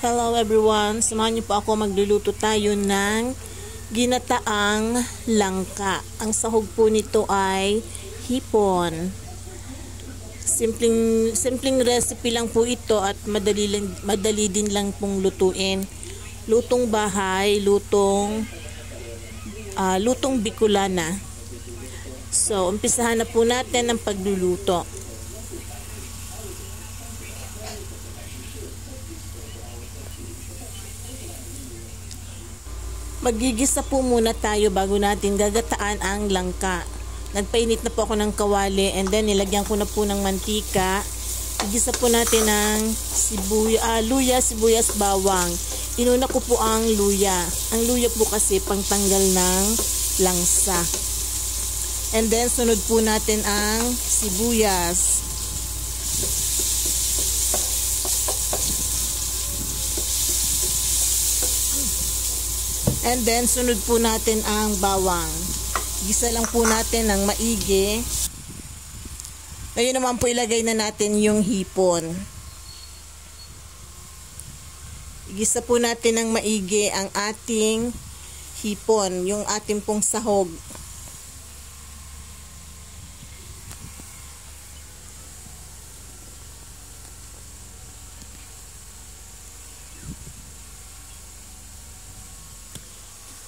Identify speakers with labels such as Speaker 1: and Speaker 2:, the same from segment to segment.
Speaker 1: Hello everyone, samahan niyo po ako, magluluto tayo ng ginataang langka. Ang sahog po nito ay hipon. Simpleng recipe lang po ito at madali din lang pong lutuin. Lutong bahay, lutong Bicolana. So, umpisahan na po natin ang pagluluto. Magigisa po muna tayo bago natin gagataan ang langka. Nagpainit na po ako ng kawali and then nilagyan ko na po ng mantika. Igisa po natin ng luya, sibuyas, bawang. Inuna ko po ang luya. Ang luya po kasi pangtanggal ng langsa. And then sunod po natin ang sibuyas. And then, sunod po natin ang bawang. Gisa lang po natin ng maigi. Ngayon naman po ilagay na natin yung hipon. Gisa po natin ng maigi ang ating hipon, yung ating pong sahog.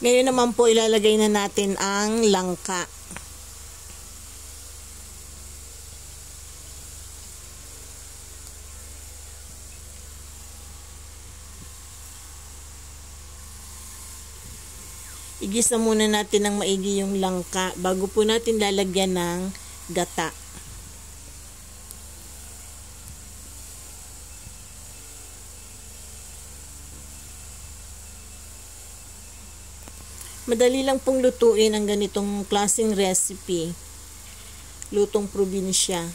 Speaker 1: Ngayon naman po ilalagay na natin ang langka. Igisa muna natin ng maigi yung langka bago po natin lalagyan ng gata. Madali lang pong lutuin ang ganitong klaseng recipe. Lutong probinsya.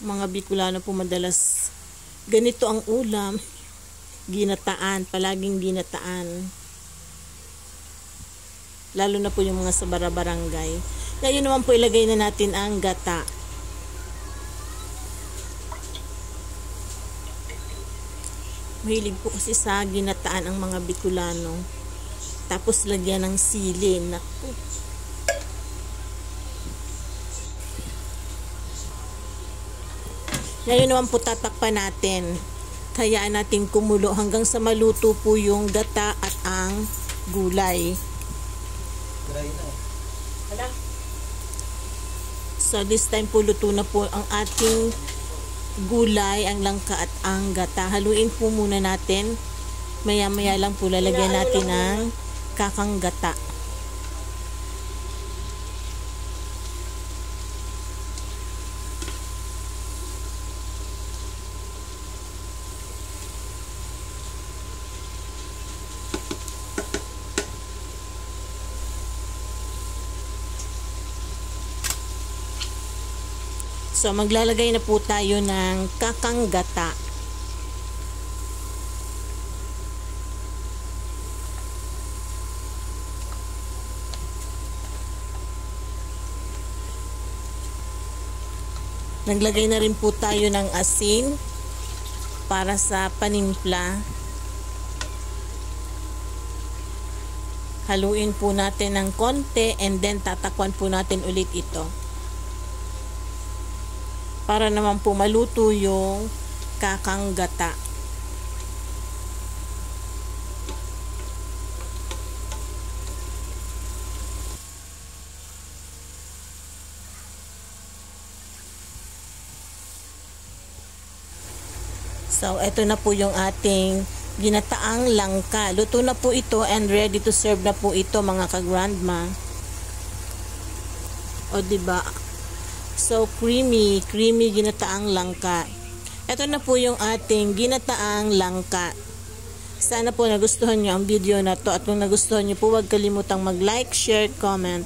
Speaker 1: Mga Bicolano po madalas ganito ang ulam. Ginataan, palaging ginataan. Lalo na po yung mga sa barangay. Ngayon naman po ilagay na natin ang gata. Mahilig po kasi sa ginataan ang mga Bicolano. Tapos lagyan ng sili. Naku. Ngayon naman po tatakpan natin. Hayaan natin kumulo hanggang sa maluto po yung gata at ang gulay. So this time po luto na po ang ating gulay, ang langka at ang gata. Haluin po muna natin. Maya-maya lang po lalagyan natin ng kakang gata. So, maglalagay na po tayo ng kakang gata. Naglagay na rin po tayo ng asin para sa panimpla. Haluin po natin ng konti and then tatakpan po natin ulit ito. Para naman po maluto yung kakang gata. So, ito na po yung ating ginataang langka. Luto na po ito and ready to serve na po ito mga ka-grandma. O diba? So, creamy ginataang langka. Ito na po yung ating ginataang langka. Sana po nagustuhan nyo ang video na to. At kung nagustuhan nyo po, huwag kalimutang mag-like, share, comment,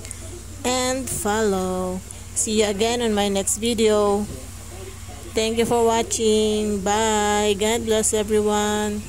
Speaker 1: and follow. See you again on my next video. Thank you for watching. Bye. God bless everyone.